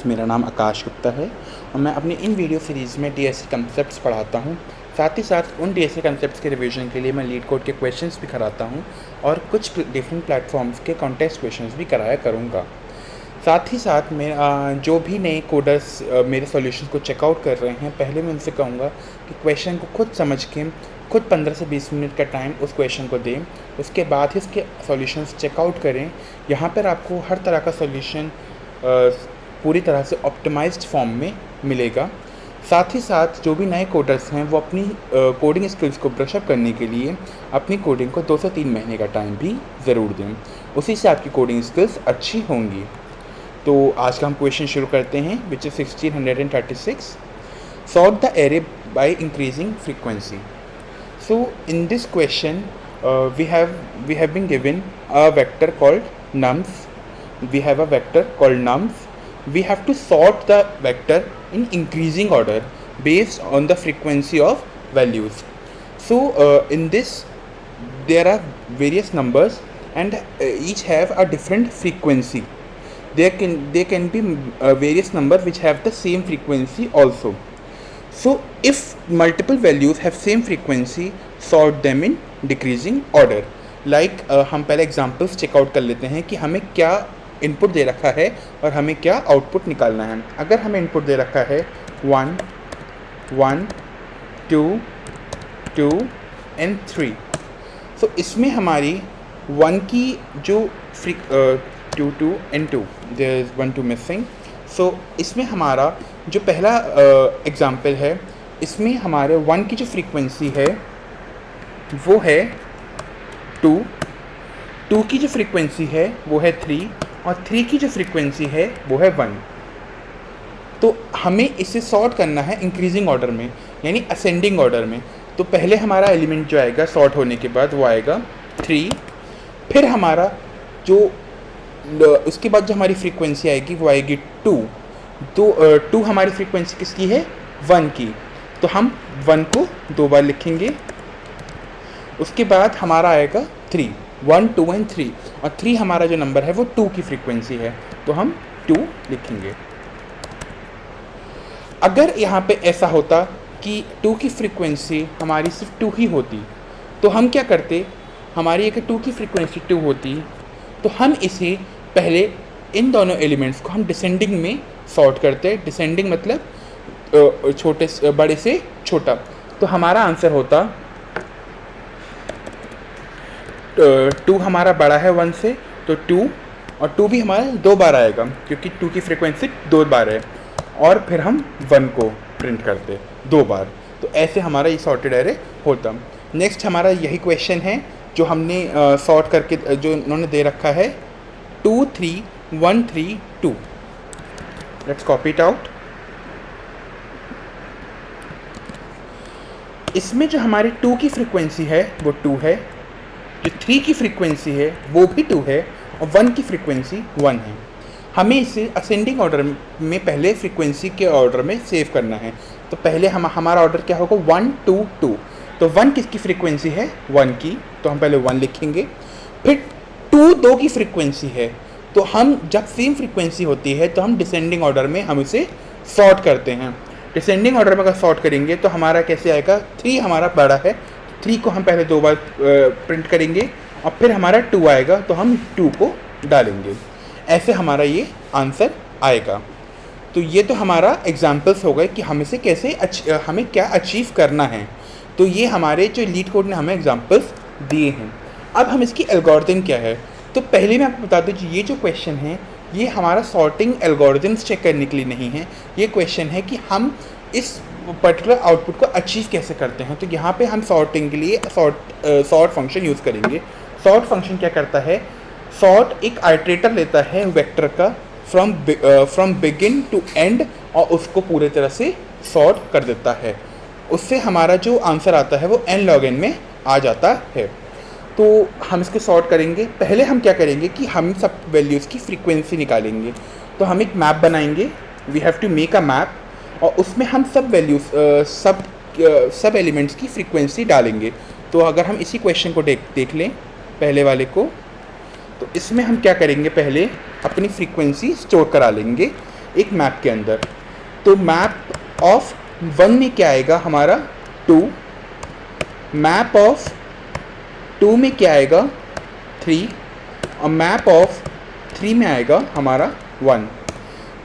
मेरा नाम आकाश गुप्ता है और मैं अपनी इन वीडियो सीरीज़ में डीएसए कंसेप्ट्स पढ़ाता हूँ। साथ ही साथ उन डीएसए कंसेप्ट्स के रिवीजन के लिए मैं लीड कोड के क्वेश्चंस भी कराता हूँ और कुछ डिफरेंट प्लेटफॉर्म्स के कॉन्टेस्ट क्वेश्चंस भी कराया करूँगा। साथ ही साथ मैं जो भी नए कोडर्स मेरे सॉल्यूशंस को चेकआउट कर रहे हैं, पहले मैं उनसे कहूँगा कि क्वेश्चन को खुद समझ के खुद 15 से 20 मिनट का टाइम उस क्वेश्चन को दें, उसके बाद ही उसके सॉल्यूशंस चेकआउट करें। यहाँ पर आपको हर तरह का सॉल्यूशन पूरी तरह से ऑप्टिमाइज्ड फॉर्म में मिलेगा। साथ ही साथ जो भी नए कोडर्स हैं वो अपनी कोडिंग स्किल्स को ब्रशअप करने के लिए अपनी कोडिंग को 2 से 3 महीने का टाइम भी ज़रूर दें, उसी से आपकी कोडिंग स्किल्स अच्छी होंगी। तो आज का हम क्वेश्चन शुरू करते हैं, which is 1636। Sort the array by increasing frequency. So in this question we have been given a vector called nums. We have a vector called nums. We have to sort the vector in increasing order based on the frequency of values. So in this there are various numbers and each have a different frequency. There can be various numbers which have the same frequency also. So if multiple values have same frequency, sort them in decreasing order. Like हम पहले examples checkout कर लेते हैं कि हमें क्या input दे रखा है और हमें क्या आउटपुट निकालना है। अगर हमें इनपुट दे रखा है 1 1 2 2 एंड 3, सो इसमें हमारी 1 की जो 2 2 एंड 2, देयर इज़ 1 2 मिसिंग। सो इसमें हमारा जो पहला एग्जांपल है, इसमें हमारे 1 की जो फ्रीक्वेंसी है वो है 2, 2 की जो फ्रीक्वेंसी है वो है 3 और 3 की जो फ्रीक्वेंसी है वो है 1। तो हमें इसे सॉर्ट करना है इंक्रीजिंग ऑर्डर में, यानी असेंडिंग ऑर्डर में। तो पहले हमारा एलिमेंट जो आएगा सॉर्ट होने के बाद वो आएगा 3, फिर हमारा जो उसके बाद जो हमारी फ्रीक्वेंसी आएगी वो आएगी 2। तो 2 हमारी फ्रीक्वेंसी किसकी है? 1 की। तो हम 1 को 2 बार लिखेंगे। उसके बाद हमारा आएगा 3, 1 2 एंड 3, और 3 हमारा जो नंबर है वो 2 की फ्रीक्वेंसी है, तो हम 2 लिखेंगे। अगर यहाँ पे ऐसा होता कि 2 की फ्रीक्वेंसी हमारी सिर्फ 2 ही होती, तो हम क्या करते, हमारी अगर 2 की फ्रीक्वेंसी 2 होती तो हम इसे पहले इन दोनों एलिमेंट्स को हम डिसेंडिंग में सॉर्ट करते। डिसेंडिंग मतलब छोटे बड़े से छोटा। तो हमारा आंसर होता 2 हमारा बड़ा है 1 से, तो 2, और 2 भी हमारा 2 बार आएगा क्योंकि 2 की फ्रीक्वेंसी 2 बार है, और फिर हम 1 को प्रिंट करते 2 बार। तो ऐसे हमारा ये सॉर्टेड एरे होता। नेक्स्ट हमारा यही क्वेश्चन है जो हमने सॉर्ट करके जो इन्होंने दे रखा है 2 3 1 3 2। Let's copy it out. इसमें जो हमारी 2 की फ्रीक्वेंसी है वो 2 है, जो 3 की फ्रीक्वेंसी है वो भी 2 है, और 1 की फ्रीक्वेंसी 1 है। हमें इसे असेंडिंग ऑर्डर में पहले फ्रीक्वेंसी के ऑर्डर में सेव करना है। तो पहले हमारा ऑर्डर क्या होगा? 1 2 2। तो 1 किसकी फ्रीक्वेंसी है? 1 की, तो हम पहले 1 लिखेंगे। फिर 2 की फ्रीक्वेंसी है, तो हम जब सेम फ्रीक्वेंसी होती है तो हम डिसेंडिंग ऑर्डर में हम इसे सॉर्ट करते हैं। डिसेंडिंग ऑर्डर में अगर सॉर्ट करेंगे तो हमारा कैसे आएगा? 3 हमारा बड़ा है, 3 को हम पहले 2 बार प्रिंट करेंगे, और फिर हमारा 2 आएगा तो हम 2 को डालेंगे। ऐसे हमारा ये आंसर आएगा। तो ये तो हमारा एग्जाम्पल्स हो गए कि हम इसे कैसे हमें क्या अचीव करना है। तो ये हमारे जो लीड कोड ने हमें एग्जाम्पल्स दिए हैं। अब हम इसकी एल्गोरिथम क्या है, तो पहले मैं आपको बता दूँ ये जो क्वेश्चन है ये हमारा सॉर्टिंग एल्गोरिथम्स चेक करने के लिए नहीं है। ये क्वेश्चन है कि हम इस पर्टिकुलर आउटपुट को अचीव कैसे करते हैं। तो यहाँ पे हम सॉर्टिंग के लिए सॉर्ट फंक्शन यूज़ करेंगे। सॉर्ट फंक्शन क्या करता है? सॉर्ट एक आइटरेटर लेता है वेक्टर का फ्रॉम बिगिन टू एंड, और उसको पूरे तरह से सॉर्ट कर देता है। उससे हमारा जो आंसर आता है वो n log n में आ जाता है। तो हम इसको सॉर्ट करेंगे। पहले हम क्या करेंगे कि हम सब वैल्यूज़ की फ्रीक्वेंसी निकालेंगे। तो हम एक मैप बनाएंगे, we have to make a map, और उसमें हम सब वैल्यूज़ सब एलिमेंट्स की फ्रीक्वेंसी डालेंगे। तो अगर हम इसी क्वेश्चन को देख लें पहले वाले को, तो इसमें हम क्या करेंगे, पहले अपनी फ्रीक्वेंसी स्टोर करा लेंगे। एक मैप के अंदर। तो मैप ऑफ 1 में क्या आएगा हमारा 2, मैप ऑफ 2 में क्या आएगा 3 और मैप ऑफ 3 में आएगा हमारा 1।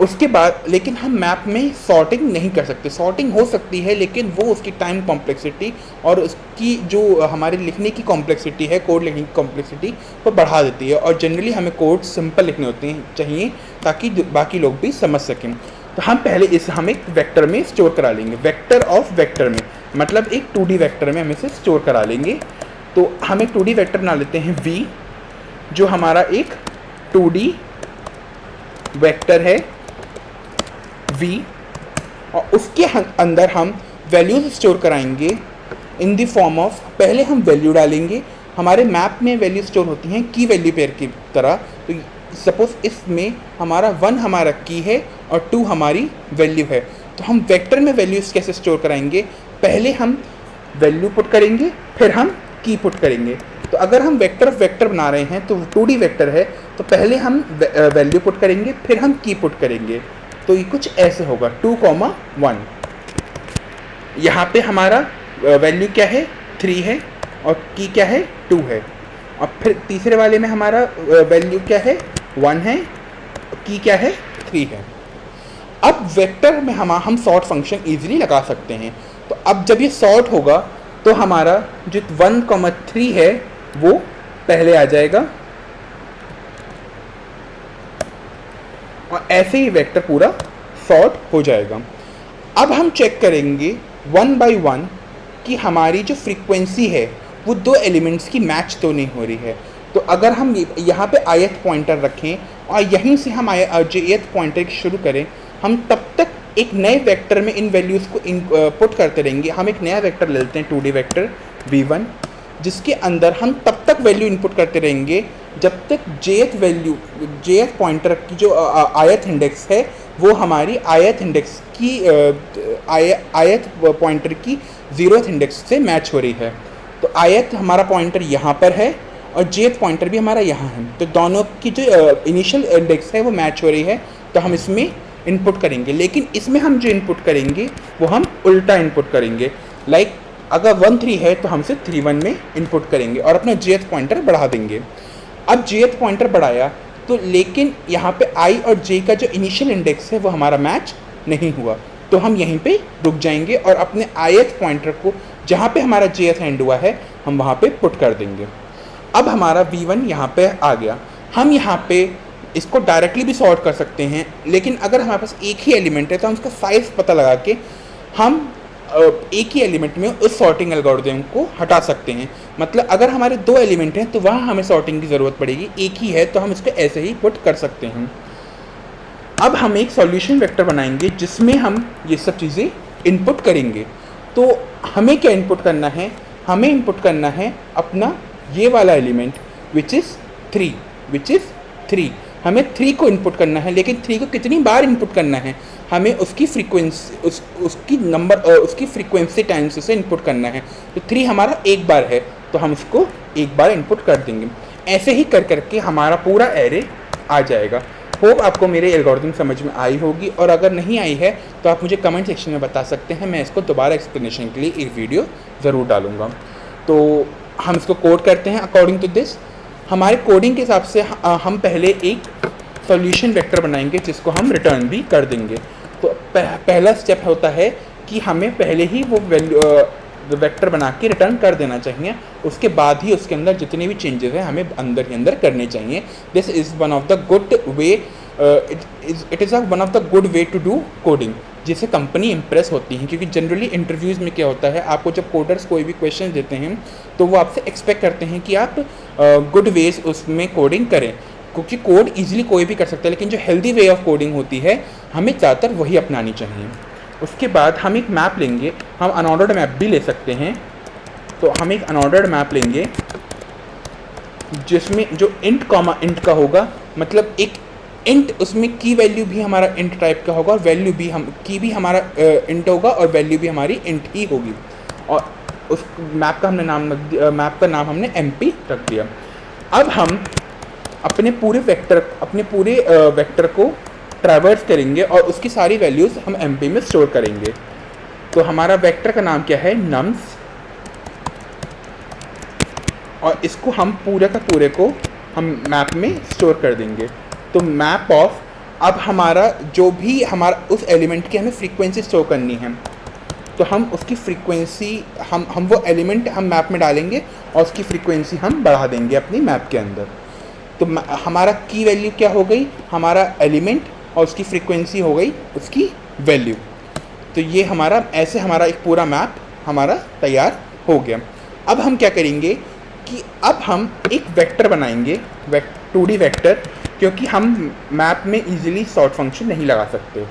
उसके बाद लेकिन हम मैप में सॉर्टिंग नहीं कर सकते। सॉर्टिंग हो सकती है लेकिन वो उसकी टाइम कॉम्प्लेक्सिटी और उसकी जो हमारे लिखने की कॉम्प्लेक्सिटी है, कोड लिखने की कॉम्प्लेक्सिटी वो बढ़ा देती है। और जनरली हमें कोड सिंपल लिखने होते हैं चाहिए ताकि बाकी लोग भी समझ सकें। तो हम पहले हम एक वेक्टर में स्टोर करा लेंगे, वेक्टर ऑफ वेक्टर में, मतलब एक 2D वेक्टर में हम इसे स्टोर करा लेंगे। तो हम एक 2D वेक्टर बना लेते हैं v, जो हमारा एक 2D वेक्टर है v, और उसके अंदर हम वैल्यूज स्टोर कराएंगे इन द फॉर्म ऑफ, पहले हम वैल्यू डालेंगे। हमारे मैप में वैल्यू स्टोर होती हैं की वैल्यू पेयर की तरह। तो सपोज इसमें हमारा 1 हमारा की है और 2 हमारी वैल्यू है। तो हम वेक्टर में वैल्यूज कैसे स्टोर कराएंगे, पहले हम वैल्यू पुट करेंगे फिर हम की पुट करेंगे। तो अगर हम वेक्टर ऑफ वेक्टर बना रहे हैं तो 2D वेक्टर है, तो पहले हम वैल्यू पुट करेंगे फिर हम की पुट करेंगे। तो ये कुछ ऐसे होगा 2, 1। यहाँ पे हमारा वैल्यू क्या है 3 है और की क्या है 2 है। और फिर तीसरे वाले में हमारा वैल्यू क्या है 1 है, की क्या है 3 है। अब वेक्टर में हम सॉर्ट फंक्शन इजीली लगा सकते हैं। तो अब जब ये सॉर्ट होगा तो हमारा जो 1, 3 है वो पहले आ जाएगा और ऐसे ही वेक्टर पूरा सॉर्ट हो जाएगा। अब हम चेक करेंगे 1 by 1 कि हमारी जो फ्रीक्वेंसी है वो 2 एलिमेंट्स की मैच तो नहीं हो रही है। तो अगर हम यहाँ पे ith पॉइंटर रखें और यहीं से हम jth पॉइंटर शुरू करें, हम तब तक एक नए वेक्टर में इन वैल्यूज़ को इनपुट करते रहेंगे। हम एक नया वेक्टर ले लेते हैं 2D वेक्टर v1, जिसके अंदर हम तब तक वैल्यू इनपुट करते रहेंगे जब तक jth पॉइंटर की जो ith इंडेक्स है वो हमारी ith इंडेक्स की ith पॉइंटर की 0th इंडेक्स से मैच हो रही है। तो ith हमारा पॉइंटर यहाँ पर है और jth पॉइंटर भी हमारा यहाँ है। तो दोनों की जो इनिशियल इंडेक्स है वो मैच हो रही है, तो हम इसमें इनपुट करेंगे। लेकिन इसमें हम जो इनपुट करेंगे वो हम उल्टा इनपुट करेंगे। लाइक अगर 1 3 है तो हम सिर्फ 3 1 में इनपुट करेंगे और अपना jth पॉइंटर बढ़ा देंगे। अब jth पॉइंटर बढ़ाया तो लेकिन यहाँ पे i और j का जो इनिशियल इंडेक्स है वो हमारा मैच नहीं हुआ, तो हम यहीं पे रुक जाएंगे और अपने ith पॉइंटर को जहाँ पे हमारा jth एंड हुआ है हम वहाँ पे पुट कर देंगे। अब हमारा v1 यहाँ पे आ गया। हम यहाँ पे इसको डायरेक्टली भी सॉर्ट कर सकते हैं, लेकिन अगर हमारे पास एक ही एलिमेंट है तो हम उसका साइज़ पता लगा के हम एक ही एलिमेंट में उस सॉर्टिंग एल्गोरिथम को हटा सकते हैं। मतलब अगर हमारे 2 एलिमेंट हैं तो वहाँ हमें सॉर्टिंग की ज़रूरत पड़ेगी, एक ही है तो हम इसको ऐसे ही पुट कर सकते हैं। अब हम एक सॉल्यूशन वेक्टर बनाएंगे जिसमें हम ये सब चीज़ें इनपुट करेंगे। तो हमें क्या इनपुट करना है, हमें इनपुट करना है अपना ये वाला एलिमेंट विच इज़ 3 हमें 3 को इनपुट करना है। लेकिन 3 को कितनी बार इनपुट करना है, हमें उसकी फ्रीक्वेंसी उसकी फ्रीक्वेंसी टाइम्स से इनपुट करना है। तो 3 हमारा एक बार है तो हम उसको एक बार इनपुट कर देंगे। ऐसे ही कर करके हमारा पूरा एरे आ जाएगा। होप आपको मेरे एल्गोरिथम समझ में आई होगी, और अगर नहीं आई है तो आप मुझे कमेंट सेक्शन में बता सकते हैं, मैं इसको दोबारा एक्सप्लेनेशन के लिए एक वीडियो ज़रूर डालूँगा। तो हम इसको कोड करते हैं अकॉर्डिंग टू दिस। हमारे कोडिंग के हिसाब से हम पहले एक सॉल्यूशन वेक्टर बनाएंगे जिसको हम रिटर्न भी कर देंगे। तो पहला स्टेप होता है कि हमें पहले ही वो वेक्टर बना के रिटर्न कर देना चाहिए, उसके बाद ही उसके अंदर जितने भी चेंजेस हैं हमें अंदर ही अंदर करने चाहिए। This is one of the good way, it is one of the good way to do coding, जिससे कंपनी इम्प्रेस होती है। क्योंकि जनरली इंटरव्यूज़ में क्या होता है, आपको जब कोडर्स कोई भी क्वेश्चन देते हैं तो वो आपसे एक्सपेक्ट करते हैं कि आप गुड वेज उसमें कोडिंग करें, क्योंकि कोड इजीली कोई भी कर सकता है, लेकिन जो हेल्दी वे ऑफ कोडिंग होती है हमें ज़्यादातर वही अपनानी चाहिए। उसके बाद हम एक मैप लेंगे, हम अनऑर्डर्ड मैप भी ले सकते हैं। तो हम एक अनऑर्डर्ड मैप लेंगे जिसमें जो इंट कॉमा इंट का होगा, मतलब एक इंट, उसमें की वैल्यू भी हमारा इंट टाइप का होगा और वैल्यू भी की भी हमारा इंट होगा और वैल्यू भी हमारी इंट ही होगी। और उस मैप का नाम हमने MP रख दिया। अब हम अपने पूरे वेक्टर को ट्रैवर्स करेंगे और उसकी सारी वैल्यूज़ हम एमपी में स्टोर करेंगे। तो हमारा वेक्टर का नाम क्या है, नम्स, और इसको हम पूरे का पूरे को हम मैप में स्टोर कर देंगे। तो मैप ऑफ, अब हमारा जो भी हमारा उस एलिमेंट की हमें फ्रीक्वेंसी स्टोर करनी है, तो हम उसकी फ्रीक्वेंसी हम वो एलिमेंट हम मैप में डालेंगे और उसकी फ्रीक्वेंसी हम बढ़ा देंगे अपनी मैप के अंदर। तो हमारा की वैल्यू क्या हो गई, हमारा एलिमेंट और उसकी फ्रीक्वेंसी हो गई उसकी वैल्यू। तो ये हमारा ऐसे हमारा एक पूरा मैप हमारा तैयार हो गया। अब हम क्या करेंगे कि अब हम एक वेक्टर बनाएंगे, 2D वेक्टर, क्योंकि हम मैप में इजीली सॉर्ट फंक्शन नहीं लगा सकते।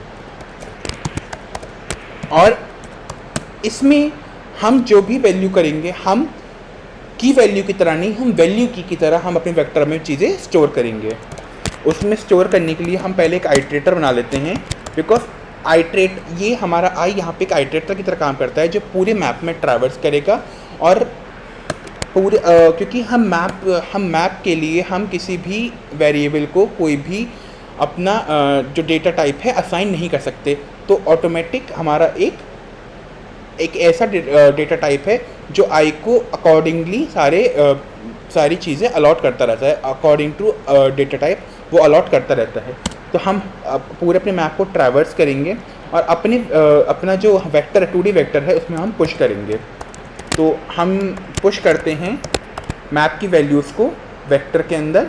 और इसमें हम जो भी वैल्यू करेंगे, हम की वैल्यू की तरह नहीं, हम वैल्यू की तरह हम अपने वेक्टर में चीज़ें स्टोर करेंगे। उसमें स्टोर करने के लिए हम पहले एक आइटरेटर बना लेते हैं, बिकॉज ये हमारा आई यहाँ पे एक आइटरेटर की तरह काम करता है जो पूरे मैप में ट्रैवर्स करेगा। और पूरे क्योंकि हम मैप के लिए हम किसी भी वेरिएबल को कोई भी अपना जो डेटा टाइप है असाइन नहीं कर सकते, तो ऑटोमेटिक हमारा एक ऐसा डेटा टाइप है जो आई को अकॉर्डिंगली सारी चीज़ें अलॉट करता रहता है, अकॉर्डिंग टू डेटा टाइप वो अलॉट करता रहता है। तो हम पूरे अपने मैप को ट्रैवर्स करेंगे और अपना जो वेक्टर 2D वेक्टर है उसमें हम पुश करेंगे। तो हम पुश करते हैं मैप की वैल्यूज़ को वेक्टर के अंदर,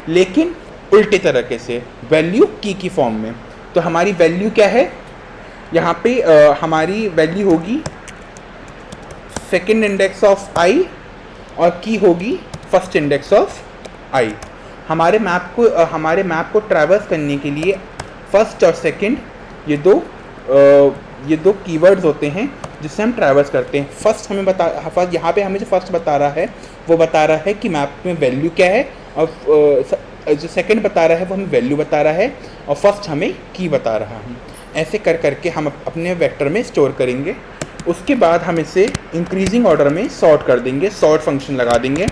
लेकिन उल्टे तरीके से, वैल्यू की फॉर्म में। तो हमारी वैल्यू क्या है, यहाँ पे हमारी वैल्यू होगी सेकेंड इंडेक्स ऑफ आई और की होगी फर्स्ट इंडेक्स ऑफ आई। हमारे मैप को ट्रैवर्स करने के लिए फर्स्ट और सेकंड ये दो कीवर्ड्स होते हैं जिससे हम ट्रैवर्स करते हैं। फर्स्ट यहाँ पे हमें जो फर्स्ट बता रहा है वो बता रहा है कि मैप में वैल्यू क्या है, और जो सेकंड बता रहा है वो हमें वैल्यू बता रहा है, और फर्स्ट हमें की बता रहा है। ऐसे करके हम अपने वेक्टर में स्टोर करेंगे। उसके बाद हम इसे इंक्रीजिंग ऑर्डर में सॉर्ट कर देंगे, सॉर्ट फंक्शन लगा देंगे।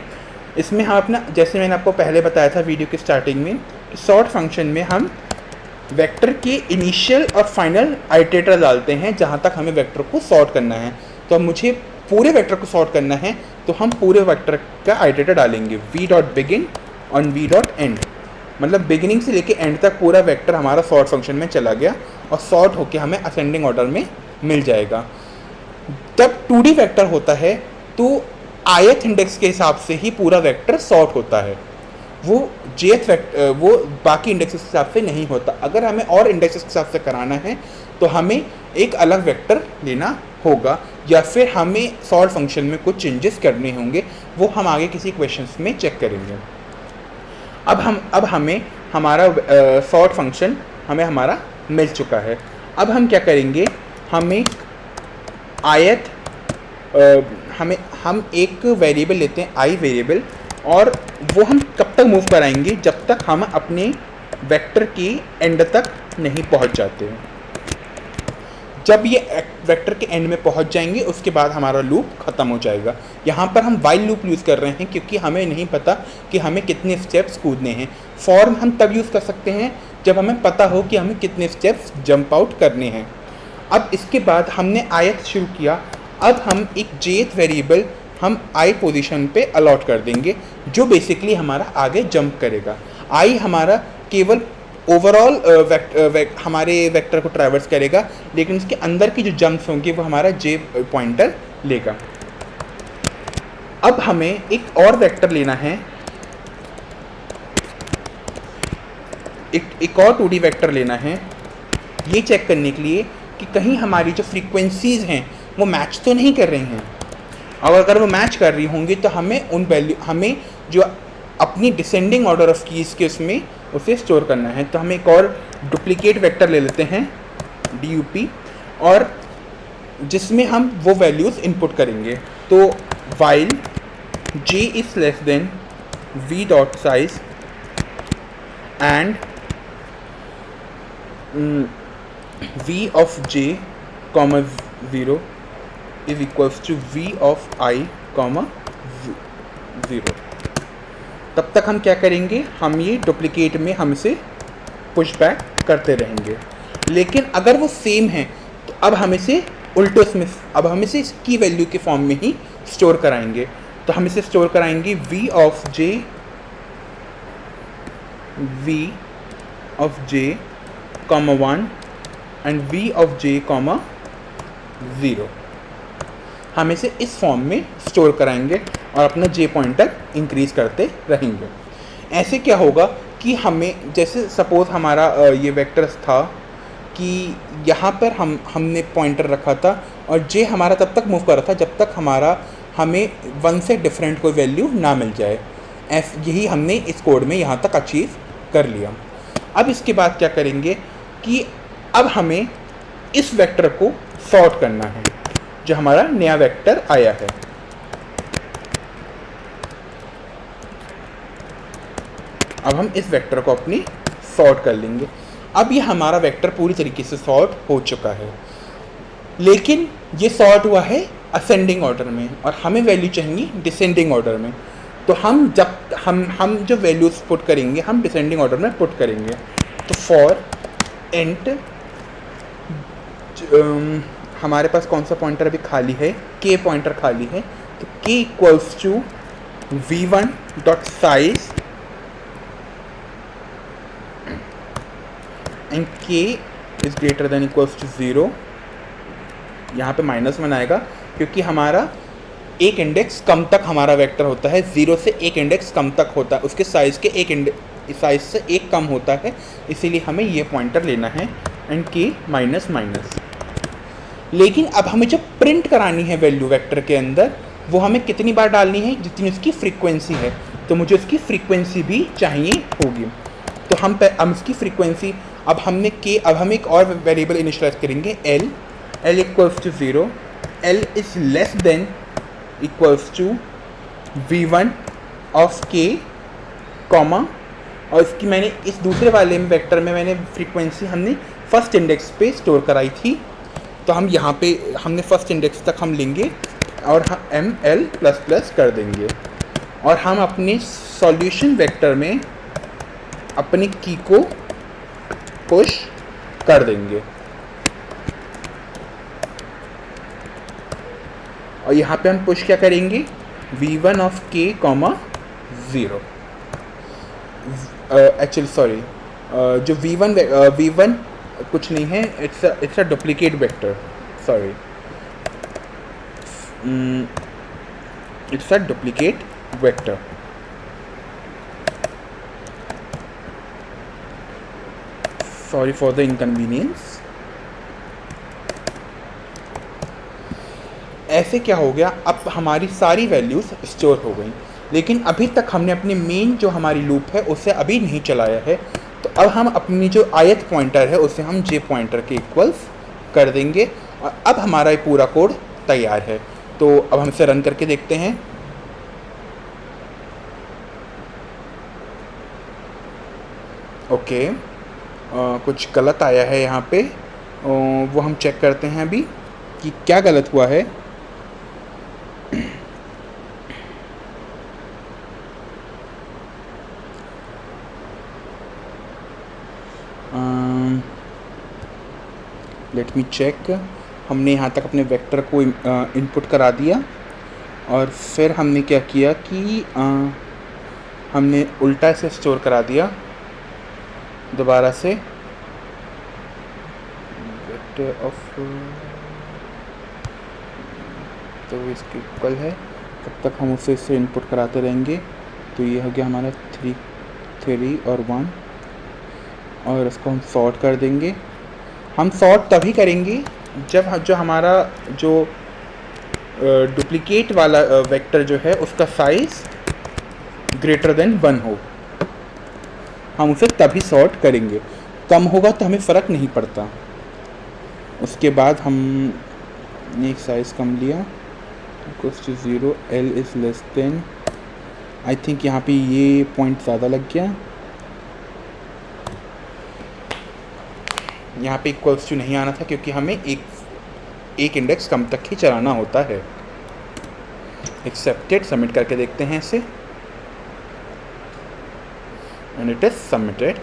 इसमें हम अपना, जैसे मैंने आपको पहले बताया था वीडियो के स्टार्टिंग में, सॉर्ट फंक्शन में हम वेक्टर के इनिशियल और फाइनल आइटरेटर डालते हैं जहाँ तक हमें वेक्टर को सॉर्ट करना है। तो अब मुझे पूरे वेक्टर को सॉर्ट करना है, तो हम पूरे वेक्टर का आइटरेटर डालेंगे v.begin और v.end, मतलब बिगिनिंग से लेके एंड तक पूरा वेक्टर हमारा सॉर्ट फंक्शन में चला गया और सॉर्ट होके हमें असेंडिंग ऑर्डर में मिल जाएगा। जब 2D वेक्टर होता है तो ith इंडेक्स के हिसाब से ही पूरा वेक्टर सॉर्ट होता है, वो jth वेक्टर वो बाकी इंडेक्सेस के हिसाब से नहीं होता। अगर हमें और इंडेक्सेस के हिसाब से कराना है तो हमें एक अलग वेक्टर लेना होगा, या फिर हमें सॉर्ट फंक्शन में कुछ चेंजेस करने होंगे, वो हम आगे किसी क्वेश्चंस में चेक करेंगे। अब हमें हमारा सॉर्ट फंक्शन हमारा मिल चुका है। अब हम क्या करेंगे, हम एक वेरिएबल लेते हैं आई वेरिएबल, और वो हम कब तक मूव कराएंगे जब तक हम अपने वेक्टर के एंड तक नहीं पहुंच जाते हैं। जब ये वेक्टर के एंड में पहुंच जाएंगे उसके बाद हमारा लूप ख़त्म हो जाएगा। यहाँ पर हम वाइल लूप यूज़ कर रहे हैं क्योंकि हमें नहीं पता कि हमें कितने स्टेप्स कूदने हैं। फॉर हम तब यूज़ कर सकते हैं जब हमें पता हो कि हमें कितने स्टेप्स जंप आउट करने हैं। अब इसके बाद हमने ith शुरू किया, अब हम एक jth वेरिएबल हम i पोजीशन पे अलॉट कर देंगे जो बेसिकली हमारा आगे जंप करेगा। i हमारा केवल ओवरऑल हमारे वेक्टर को ट्रैवर्स करेगा, लेकिन उसके अंदर की जो जंप्स होंगे वो हमारा j पॉइंटर लेगा। अब हमें एक और वेक्टर लेना है, एक और 2D वेक्टर लेना है, ये चेक करने के लिए कि कहीं हमारी जो फ्रीक्वेंसीज़ हैं वो मैच तो नहीं कर रही हैं। और अगर वो मैच कर रही होंगी तो हमें जो अपनी डिसेंडिंग ऑर्डर ऑफ कीज़ के उसमें उसे स्टोर करना है। तो हम एक और डुप्लीकेट वेक्टर ले लेते हैं dup, और जिसमें हम वो वैल्यूज़ इनपुट करेंगे। तो while j is less than v dot size and v of j comma 0 is equals to v of I comma 0, तब तक हम क्या करेंगे, हम ये डुप्लीकेट में हम इसे पुश बैक करते रहेंगे। लेकिन अगर वो सेम है तो अब हम इसे इसकी वैल्यू के फॉर्म में ही स्टोर कराएंगे। तो हम इसे स्टोर कराएंगे v of j, 1 and v of j, 0। हम इसे इस फॉर्म में स्टोर कराएंगे और अपना j पॉइंटर इंक्रीज करते रहेंगे। ऐसे क्या होगा कि हमें, जैसे सपोज हमारा ये वेक्टर्स था कि यहाँ पर हमने पॉइंटर रखा था और j हमारा तब तक मूव कर रहा था जब तक हमें 1 से डिफरेंट कोई वैल्यू ना मिल जाए। यही हमने इस कोड में यहाँ तक अचीव कर लिया। अब इसके बाद क्या करेंगे कि अब हमें इस वेक्टर को सॉर्ट करना है, जो हमारा नया वेक्टर आया है। अब हम इस वेक्टर को अपनी सॉर्ट कर लेंगे। अब ये हमारा वेक्टर पूरी तरीके से सॉर्ट हो चुका है, लेकिन ये सॉर्ट हुआ है असेंडिंग ऑर्डर में और हमें वैल्यू चाहिए डिसेंडिंग ऑर्डर में। तो हम जो वैल्यूज पुट करेंगे हम डिसेंडिंग ऑर्डर में पुट करेंगे। तो फॉर इंट हमारे पास कौन सा पॉइंटर अभी खाली है, k पॉइंटर खाली है, तो k equals to v1.size and k is greater than equals to 0। यहाँ पे -1 आएगा क्योंकि हमारा एक इंडेक्स कम तक हमारा वेक्टर होता है, 0 से एक इंडेक्स कम तक होता है, उसके साइज़ के साइज से एक कम होता है, इसीलिए हमें ये पॉइंटर लेना है एंड k माइनस। लेकिन अब हमें जब प्रिंट करानी है वैल्यू वेक्टर के अंदर, वो हमें कितनी बार डालनी है, जितनी उसकी फ्रीक्वेंसी है। तो मुझे उसकी फ्रीक्वेंसी भी चाहिए होगी। तो हम इसकी फ्रीक्वेंसी अब हम एक और वेरिएबल इनिशियलाइज करेंगे l equals to 0, l is less than equals to v1 of k, comma, और इसकी मैंने इस दूसरे वाले वेक्टर में मैंने फ्रीक्वेंसी हमने फर्स्ट इंडेक्स पे स्टोर कराई थी। तो हम यहाँ पे हमने फर्स्ट इंडेक्स तक हम लेंगे और हम ml++ कर देंगे और हम अपने सॉल्यूशन वेक्टर में अपनी की को पुश कर देंगे। और यहाँ पे हम पुश क्या करेंगे, v1 of k, 0। Actually sorry, जो v1 कुछ नहीं है, it's a duplicate vector, sorry, it's a duplicate vector. Sorry for the inconvenience. ऐसे क्या हो गया, अब हमारी सारी वैल्यूज़ स्टोर हो गई, लेकिन अभी तक हमने अपने मेन जो हमारी लूप है उसे अभी नहीं चलाया है। तो अब हम अपनी जो आयत पॉइंटर है उसे हम j पॉइंटर के इक्वल्स कर देंगे और अब हमारा ये पूरा कोड तैयार है। तो अब हम इसे रन करके देखते हैं। ओके, कुछ गलत आया है यहाँ पे, वो हम चेक करते हैं अभी कि क्या गलत हुआ है। Let me check. हमने यहाँ तक अपने वेक्टर को इनपुट करा दिया और फिर हमने क्या किया कि हमने उल्टा से स्टोर करा दिया दोबारा से वेक्टर ऑफ, तो इसके इक्वल है, तब तक हम उसे इससे इनपुट कराते रहेंगे। तो ये हो गया हमारा 3 और 1 और इसको हम सॉर्ट कर देंगे। हम सॉर्ट तभी करेंगे जब जो हमारा जो डुप्लीकेट वाला वेक्टर जो है उसका साइज़ ग्रेटर देन 1 हो, हम उसे तभी सॉर्ट करेंगे। कम होगा तो हमें फ़र्क नहीं पड़ता। उसके बाद हमने एक साइज़ कम लिया, equals to 0, l is less than, I think यहाँ पे ये पॉइंट ज़्यादा लग गया, यहाँ पे इक्वल्स टू नहीं आना था क्योंकि हमें एक इंडेक्स कम तक ही चलाना होता है। एक्सेप्टेड, सबमिट करके देखते हैं इसे and it is submitted,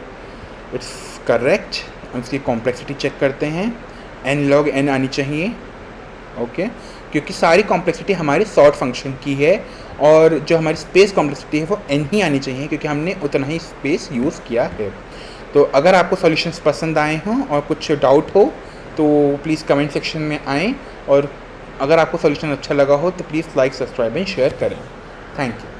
it's correct हम इसकी कॉम्प्लेक्सिटी चेक करते हैं, n log n आनी चाहिए, ओके, क्योंकि सारी कॉम्प्लेक्सिटी हमारे सॉर्ट फंक्शन की है और जो हमारी स्पेस कॉम्प्लेक्सिटी है वो n ही आनी चाहिए क्योंकि हमने उतना ही स्पेस यूज़ किया है। तो अगर आपको सॉल्यूशंस पसंद आए हों और कुछ डाउट हो तो प्लीज़ कमेंट सेक्शन में आएँ, और अगर आपको सॉल्यूशन अच्छा लगा हो तो please like, subscribe and share करें। Thank you.